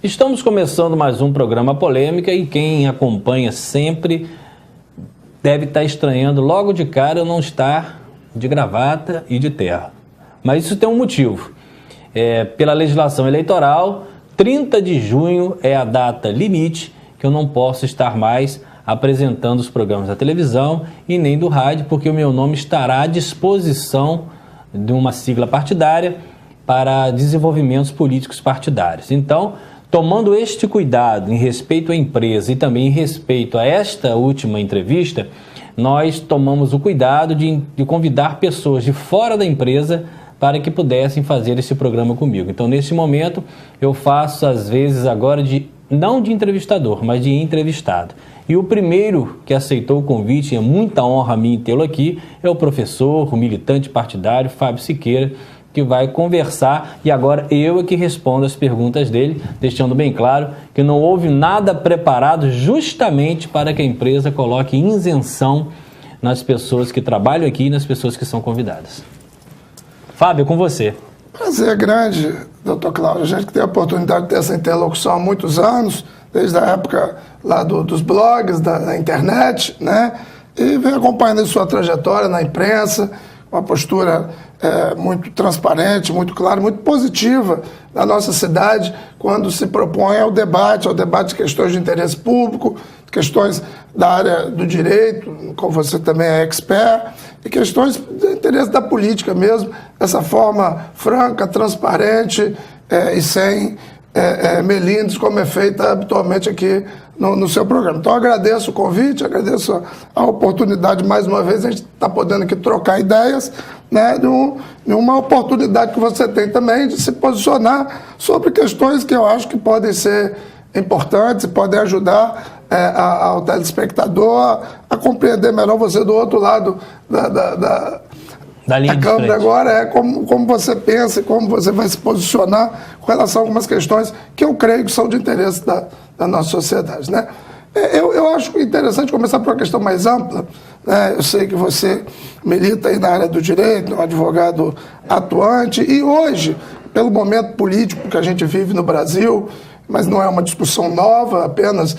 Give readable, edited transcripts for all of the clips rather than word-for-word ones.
Estamos começando mais um programa Polêmica e quem acompanha sempre deve estar estranhando logo de cara eu não estar de gravata e de terno. Mas isso tem um motivo. Pela legislação eleitoral, 30 de junho é a data limite que eu não posso estar mais apresentando os programas da televisão e nem do rádio, porque o meu nome estará à disposição de uma sigla partidária para desenvolvimentos políticos partidários. Então, tomando este cuidado em respeito à empresa e também em respeito a esta última entrevista, nós tomamos o cuidado de convidar pessoas de fora da empresa para que pudessem fazer esse programa comigo. Então, nesse momento, eu faço, às vezes, agora não de entrevistador, mas de entrevistado. E o primeiro que aceitou o convite, é muita honra a mim tê-lo aqui, é o professor, o militante partidário, Fábio Siqueira, que vai conversar, e agora eu é que respondo as perguntas dele, deixando bem claro que não houve nada preparado justamente para que a empresa coloque isenção nas pessoas que trabalham aqui e nas pessoas que são convidadas. Fábio, com você. Prazer grande, doutor Cláudio. A gente que tem a oportunidade de ter essa interlocução há muitos anos, desde a época lá dos blogs, da internet, né? E vem acompanhando a sua trajetória na imprensa, uma postura muito transparente, muito clara, muito positiva da nossa cidade quando se propõe ao debate de questões de interesse público, questões da área do direito, como você também é expert, e questões de interesse da política mesmo, dessa forma franca, transparente e sem melindres, como é feita habitualmente aqui no seu programa. Então, agradeço o convite, agradeço a oportunidade, mais uma vez, a gente está podendo aqui trocar ideias, né, de uma oportunidade que você tem também de se posicionar sobre questões que eu acho que podem ser importantes e podem ajudar ao telespectador a compreender melhor você do outro lado da câmera agora, como você pensa e como você vai se posicionar com relação a algumas questões que eu creio que são de interesse da nossa sociedade, né? Eu acho interessante começar por uma questão mais ampla, né? Eu sei que você milita aí na área do direito, é um advogado atuante, e hoje, pelo momento político que a gente vive no Brasil, mas não é uma discussão nova, apenas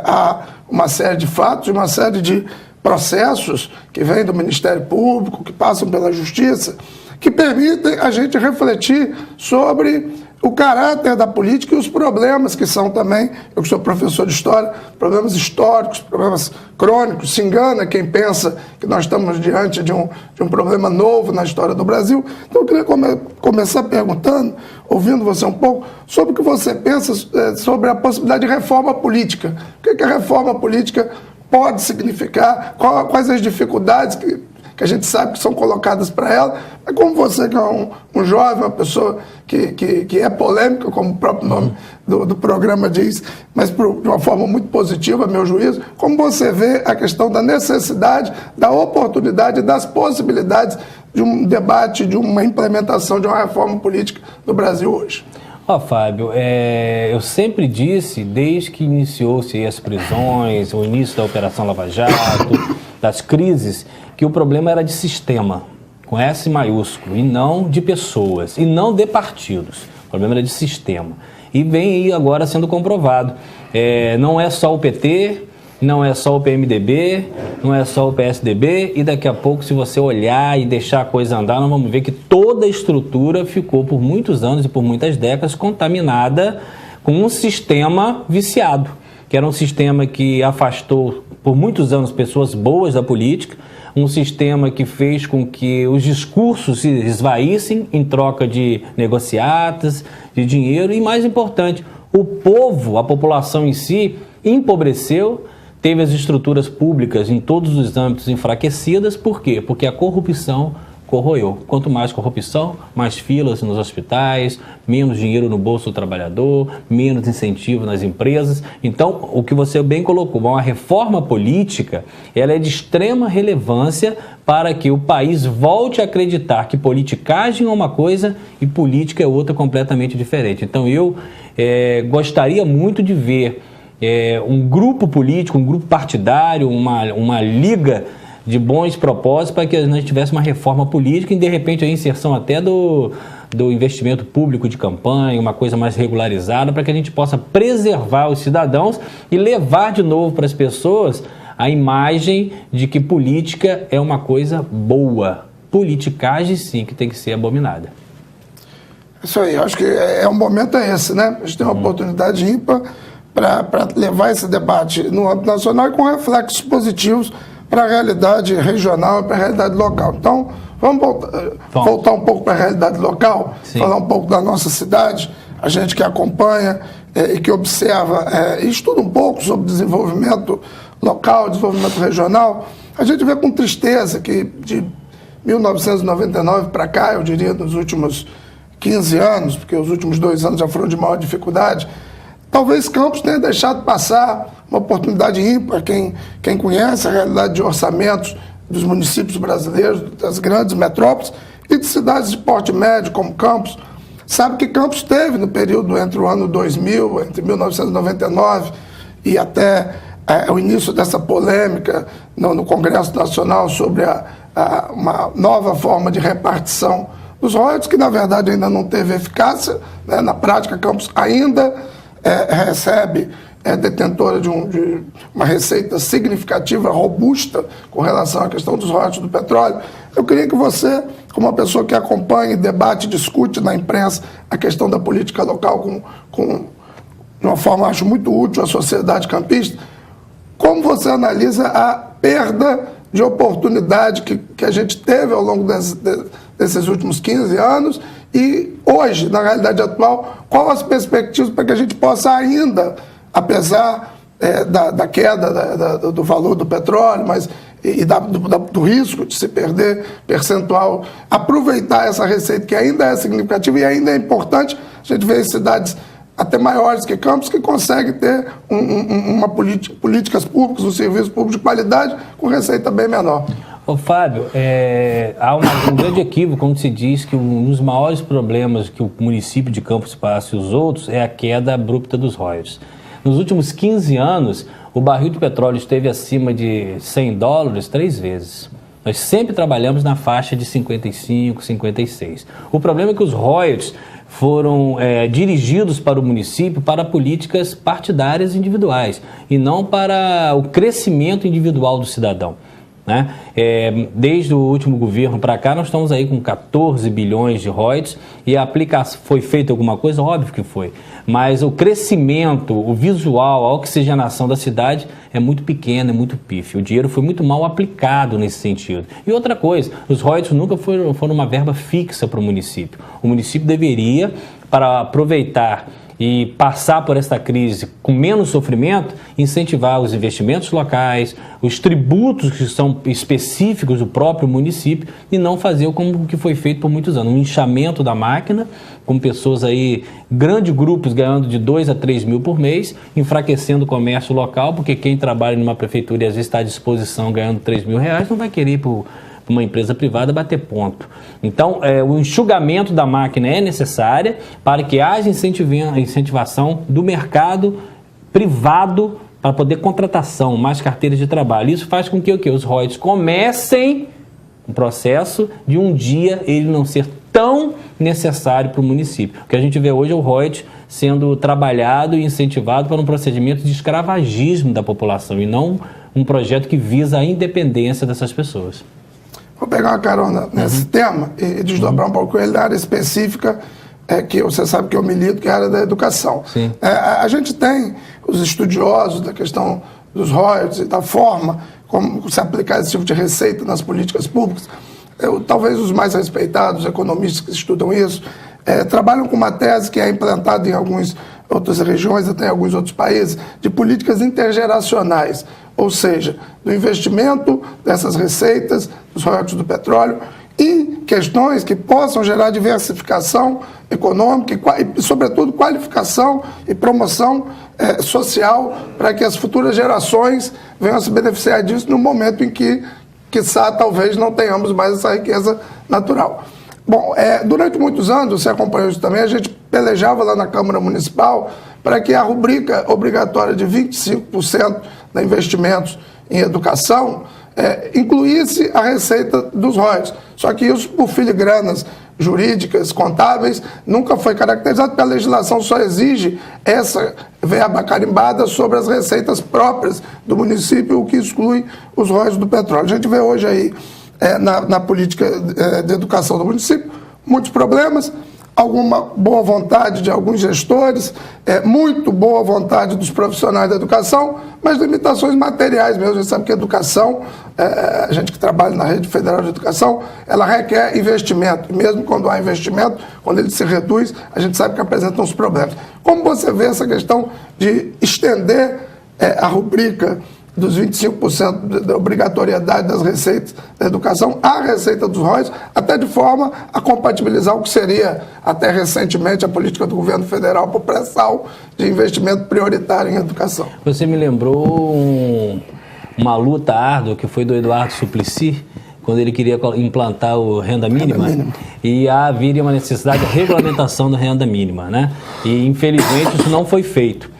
há uma série de fatos, uma série de processos que vêm do Ministério Público, que passam pela Justiça, que permitem a gente refletir sobre o caráter da política e os problemas que são também, eu que sou professor de História, problemas históricos, problemas crônicos. Se engana quem pensa que nós estamos diante de um problema novo na história do Brasil. Então eu queria começar perguntando, ouvindo você um pouco, sobre o que você pensa sobre a possibilidade de reforma política. O que a reforma política pode significar, quais as dificuldades que a gente sabe que são colocadas para ela, mas como você que é um jovem, uma pessoa que é polêmica, como o próprio nome do programa diz, mas de uma forma muito positiva, a meu juízo, como você vê a questão da necessidade, da oportunidade, das possibilidades de um debate, de uma implementação de uma reforma política no Brasil hoje? Fábio, eu sempre disse, desde que iniciou-se as prisões, o início da Operação Lava Jato, das crises, que o problema era de sistema, com S maiúsculo, e não de pessoas, e não de partidos. O problema era de sistema. E vem aí agora sendo comprovado. Não é só o PT, não é só o PMDB, não é só o PSDB, e daqui a pouco, se você olhar e deixar a coisa andar, nós vamos ver que toda a estrutura ficou por muitos anos e por muitas décadas contaminada com um sistema viciado, que era um sistema que afastou por muitos anos pessoas boas da política, um sistema que fez com que os discursos se esvaíssem em troca de negociatas, de dinheiro, e mais importante, o povo, a população em si, empobreceu, teve as estruturas públicas em todos os âmbitos enfraquecidas. Por quê? Porque a corrupção corroeu. Quanto mais corrupção, mais filas nos hospitais, menos dinheiro no bolso do trabalhador, menos incentivo nas empresas. Então, o que você bem colocou, uma reforma política, ela é de extrema relevância para que o país volte a acreditar que politicagem é uma coisa e política é outra completamente diferente. Então, eu gostaria muito de ver um grupo político, um grupo partidário, uma liga de bons propósitos para que nós tivéssemos uma reforma política e, de repente, a inserção até do do investimento público de campanha, uma coisa mais regularizada, para que a gente possa preservar os cidadãos e levar de novo para as pessoas a imagem de que política é uma coisa boa. Politicagem, sim, que tem que ser abominada. Isso aí, eu acho que um momento esse, né? A gente tem uma oportunidade ímpar para levar esse debate no âmbito nacional e com reflexos positivos para a realidade regional e para a realidade local. Então, vamos voltar um pouco para a realidade local, sim, falar um pouco da nossa cidade, a gente que acompanha e que observa e estuda um pouco sobre desenvolvimento local, desenvolvimento regional. A gente vê com tristeza que de 1999 para cá, eu diria nos últimos 15 anos, porque os últimos 2 anos já foram de maior dificuldade, talvez Campos tenha deixado passar uma oportunidade ímpar. Quem conhece a realidade de orçamentos dos municípios brasileiros, das grandes metrópoles e de cidades de porte médio como Campos, sabe que Campos teve no período entre o ano 2000, entre 1999 e até o início dessa polêmica no Congresso Nacional sobre uma nova forma de repartição dos royalties, que na verdade ainda não teve eficácia, né? Na prática, Campos ainda recebe, detentora de uma receita significativa, robusta, com relação à questão dos royalties do petróleo. Eu queria que você, como uma pessoa que acompanha, debate, discute na imprensa a questão da política local de uma forma, acho, muito útil à sociedade campista, como você analisa a perda de oportunidade que a gente teve ao longo desses últimos 15 anos e hoje, na realidade atual, quais as perspectivas para que a gente possa ainda, apesar da queda do valor do petróleo, mas do risco de se perder percentual, aproveitar essa receita que ainda é significativa e ainda é importante. A gente vê em cidades até maiores que Campos, que consegue ter políticas públicas, um serviço público de qualidade com receita bem menor. Ô Fábio, há um grande equívoco quando se diz que um dos maiores problemas que o município de Campos passa e os outros é a queda abrupta dos royalties. Nos últimos 15 anos, o barril de petróleo esteve acima de $100 3 vezes. Nós sempre trabalhamos na faixa de 55, 56. O problema é que os royalties foram dirigidos para o município para políticas partidárias individuais e não para o crescimento individual do cidadão, né? Desde o último governo para cá, nós estamos aí com 14 bilhões de royalties e a aplicação foi feita alguma coisa? Óbvio que foi, mas o crescimento, o visual, a oxigenação da cidade é muito pequeno, é muito pífio. O dinheiro foi muito mal aplicado nesse sentido. E outra coisa, os royalties nunca foram uma verba fixa para o município. O município deveria, para aproveitar e passar por esta crise com menos sofrimento, incentivar os investimentos locais, os tributos que são específicos do próprio município e não fazer como o que foi feito por muitos anos, um inchamento da máquina, com pessoas aí, grandes grupos ganhando de 2 a 3 mil por mês, enfraquecendo o comércio local, porque quem trabalha numa prefeitura e às vezes está à disposição ganhando 3 mil reais, não vai querer ir para uma empresa privada bater ponto. Então, o enxugamento da máquina é necessário para que haja incentivação do mercado privado para poder contratação, mais carteiras de trabalho. Isso faz com que os royalties comecem um processo de um dia ele não ser tão necessário para o município. O que a gente vê hoje é o royalties sendo trabalhado e incentivado para um procedimento de escravagismo da população e não um projeto que visa a independência dessas pessoas. Vou pegar uma carona nesse tema e desdobrar um pouco ele da área específica que você sabe que eu milito, que é a área da educação. A gente tem os estudiosos da questão dos royalties e da forma como se aplicar esse tipo de receita nas políticas públicas. Talvez os mais respeitados economistas que estudam isso trabalham com uma tese que é implantada em algumas outras regiões, até em alguns outros países, de políticas intergeracionais, ou seja, do investimento dessas receitas, dos royalties do petróleo, em questões que possam gerar diversificação econômica e, sobretudo, qualificação e promoção social para que as futuras gerações venham a se beneficiar disso no momento em que, quiçá, talvez não tenhamos mais essa riqueza natural. Bom, durante muitos anos, você acompanhou isso também, a gente pelejava lá na Câmara Municipal para que a rubrica obrigatória de 25% de investimentos em educação incluísse a receita dos royalties. Só que isso, por filigranas jurídicas, contábeis, nunca foi caracterizado, porque a legislação só exige essa verba carimbada sobre as receitas próprias do município, o que exclui os royalties do petróleo. A gente vê hoje aí, na política de educação do município, muitos problemas, alguma boa vontade de alguns gestores, muito boa vontade dos profissionais da educação, mas limitações materiais mesmo. A gente sabe que a educação, a gente que trabalha na Rede Federal de Educação, ela requer investimento. E mesmo quando há investimento, quando ele se reduz, a gente sabe que apresentam os problemas. Como você vê essa questão de estender a rubrica dos 25% da obrigatoriedade das receitas da educação à receita dos royalties, até de forma a compatibilizar o que seria, até recentemente, a política do governo federal por pressão de investimento prioritário em educação. Você me lembrou uma luta árdua que foi do Eduardo Suplicy, quando ele queria implantar o renda mínima, e haveria uma necessidade de regulamentação da renda mínima, né? E, infelizmente, isso não foi feito.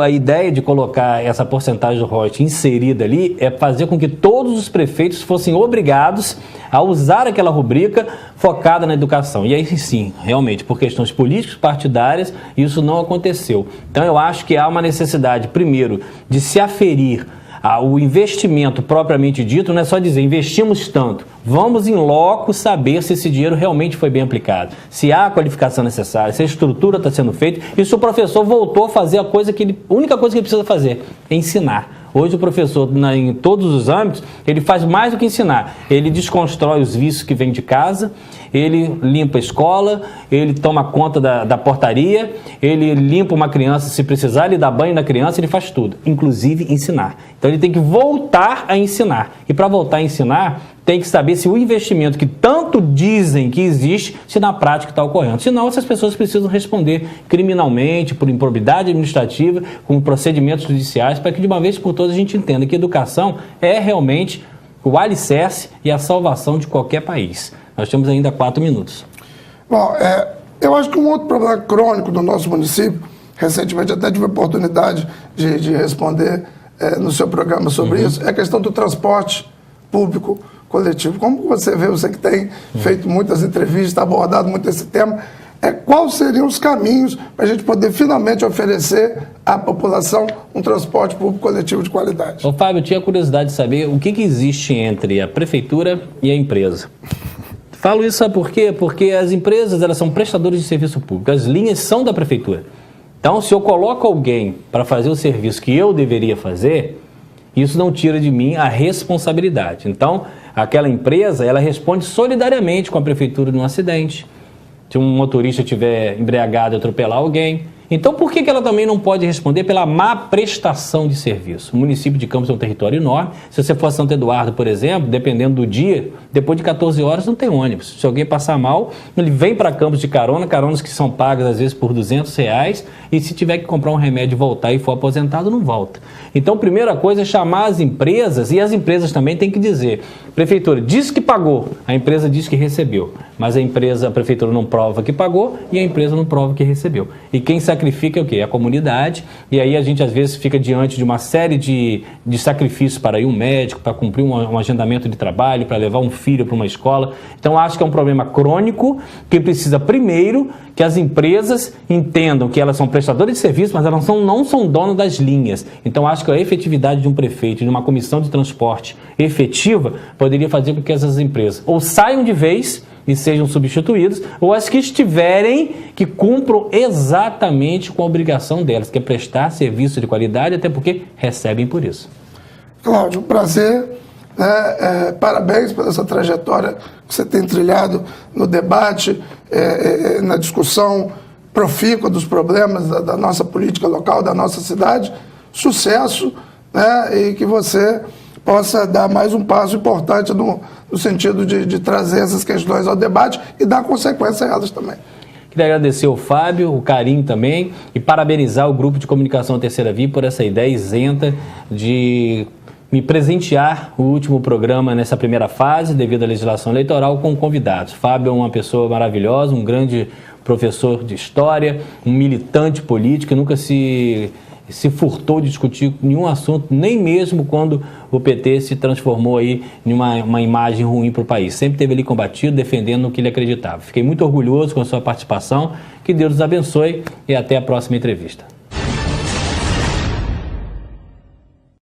A ideia de colocar essa porcentagem do royalties inserida ali é fazer com que todos os prefeitos fossem obrigados a usar aquela rubrica focada na educação. E aí sim, realmente, por questões políticas, partidárias, isso não aconteceu. Então eu acho que há uma necessidade, primeiro, de se aferir o investimento propriamente dito, não é só dizer investimos tanto, vamos em loco saber se esse dinheiro realmente foi bem aplicado, se há a qualificação necessária, se a estrutura está sendo feita e se o professor voltou a fazer a única coisa que ele precisa fazer, é ensinar. Hoje o professor, em todos os âmbitos, ele faz mais do que ensinar. Ele desconstrói os vícios que vêm de casa, ele limpa a escola, ele toma conta da portaria, ele limpa uma criança se precisar, ele dá banho na criança, ele faz tudo, inclusive ensinar. Então ele tem que voltar a ensinar. E para voltar a ensinar, tem que saber se o investimento que tanto dizem que existe, se na prática está ocorrendo. Senão, essas pessoas precisam responder criminalmente, por improbidade administrativa, com procedimentos judiciais, para que de uma vez por todas a gente entenda que educação é realmente o alicerce e a salvação de qualquer país. Nós temos ainda 4 minutos. Bom, eu acho que um outro problema crônico do nosso município, recentemente até tive a oportunidade de responder no seu programa sobre isso, é a questão do transporte público coletivo. Como você vê, você que tem feito muitas entrevistas, abordado muito esse tema, quais seriam os caminhos para a gente poder finalmente oferecer à população um transporte público coletivo de qualidade? Ô Fábio, eu tinha curiosidade de saber o que existe entre a prefeitura e a empresa. Falo isso, sabe por quê? Porque as empresas, elas são prestadores de serviço público, as linhas são da prefeitura. Então, se eu coloco alguém para fazer o serviço que eu deveria fazer, isso não tira de mim a responsabilidade. Então, aquela empresa, ela responde solidariamente com a prefeitura num acidente. Se um motorista estiver embriagado e atropelar alguém. Então, por que ela também não pode responder pela má prestação de serviço? O município de Campos é um território enorme. Se você for a Santo Eduardo, por exemplo, dependendo do dia, depois de 14 horas não tem ônibus. Se alguém passar mal, ele vem para Campos de caronas que são pagas às vezes por R$200, e se tiver que comprar um remédio e voltar e for aposentado, não volta. Então, primeira coisa é chamar as empresas, e as empresas também têm que dizer, prefeitura diz que pagou, a empresa diz que recebeu, mas a prefeitura não prova que pagou e a empresa não prova que recebeu. E quem sacrifica é o quê? A comunidade, e aí a gente às vezes fica diante de uma série de sacrifícios para ir um médico, para cumprir um agendamento de trabalho, para levar um filho para uma escola. Então acho que é um problema crônico que precisa primeiro que as empresas entendam que elas são prestadoras de serviço, mas elas não são donas das linhas. Então acho que a efetividade de um prefeito, de uma comissão de transporte efetiva, poderia fazer com que essas empresas ou saiam de vez e sejam substituídos, ou as que estiverem, que cumpram exatamente com a obrigação delas, que é prestar serviço de qualidade, até porque recebem por isso. Cláudio, um prazer. Parabéns por essa trajetória que você tem trilhado no debate, na discussão profícua dos problemas da nossa política local, da nossa cidade. Sucesso, e que você possa dar mais um passo importante no sentido de trazer essas questões ao debate e dar consequência a elas também. Queria agradecer ao Fábio, o carinho também, e parabenizar o Grupo de Comunicação Terceira Via por essa ideia isenta de me presentear o último programa nessa primeira fase, devido à legislação eleitoral, com convidados. Fábio é uma pessoa maravilhosa, um grande professor de história, um militante político, nunca se se furtou de discutir nenhum assunto, nem mesmo quando o PT se transformou aí em uma imagem ruim para o país. Sempre esteve ali combatido, defendendo o que ele acreditava. Fiquei muito orgulhoso com a sua participação. Que Deus os abençoe e até a próxima entrevista.